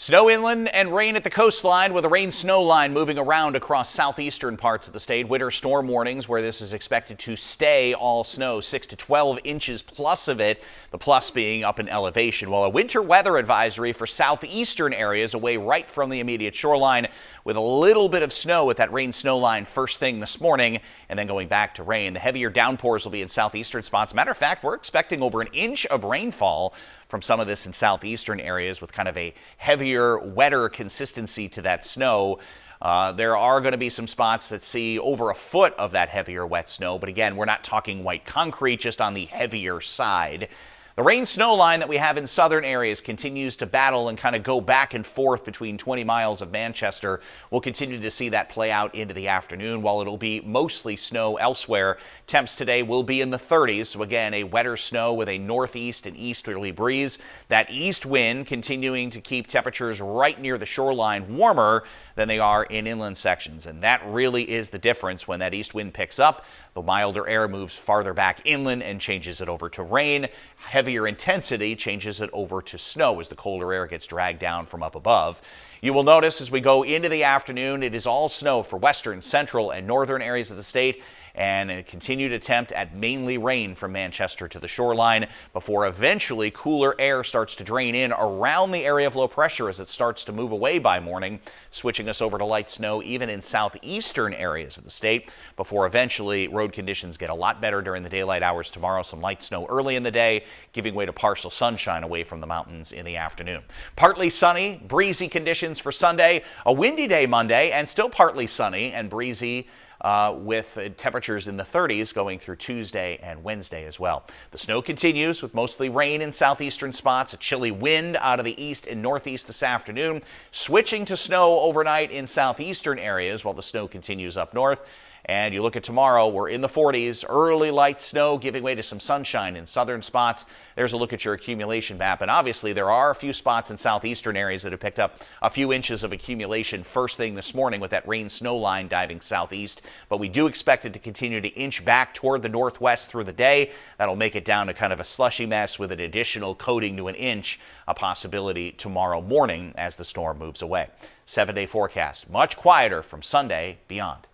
Snow inland and rain at the coastline with a rain-snow line moving around across southeastern parts of the state. Winter storm warnings where this is expected to stay all snow, 6 to 12 inches plus of it, the plus being up in elevation. While a winter weather advisory for southeastern areas away right from the immediate shoreline with a little bit of snow with that rain-snow line first thing this morning and then going back to rain. The heavier downpours will be in southeastern spots. Matter of fact, we're expecting over an inch of rainfall from some of this in southeastern areas with kind of a heavier, wetter consistency to that snow. There are going to be some spots that see over a foot of that heavier wet snow, but again, we're not talking white concrete, just on the heavier side. The rain-snow line that we have in southern areas continues to battle and kind of go back and forth between 20 miles of Manchester. We'll continue to see that play out into the afternoon. While it'll be mostly snow elsewhere, temps today will be in the 30s. So again, a wetter snow with a northeast and easterly breeze. That east wind continuing to keep temperatures right near the shoreline warmer than they are in inland sections. And that really is the difference. When that east wind picks up, the milder air moves farther back inland and changes it over to rain. Heavier intensity changes it over to snow as the colder air gets dragged down from up above. You will notice as we go into the afternoon, it is all snow for western, central, and northern areas of the state, and a continued attempt at mainly rain from Manchester to the shoreline before eventually cooler air starts to drain in around the area of low pressure as it starts to move away by morning, switching us over to light snow even in southeastern areas of the state before eventually road conditions get a lot better during the daylight hours tomorrow. Some light snow early in the day, giving way to partial sunshine away from the mountains in the afternoon. Partly sunny, breezy conditions for Sunday, a windy day Monday, and still partly sunny and breezy with temperatures in the 30s going through Tuesday and Wednesday as well. The snow continues with mostly rain in southeastern spots, a chilly wind out of the east and northeast this afternoon, switching to snow overnight in southeastern areas while the snow continues up north. And you look at tomorrow, we're in the 40s, early light snow giving way to some sunshine in southern spots. There's a look at your accumulation map. And obviously there are a few spots in southeastern areas that have picked up a few inches of accumulation first thing this morning with that rain snow line diving southeast. But we do expect it to continue to inch back toward the northwest through the day. That'll make it down to kind of a slushy mess with an additional coating to an inch, a possibility tomorrow morning as the storm moves away. 7-day forecast, much quieter from Sunday beyond.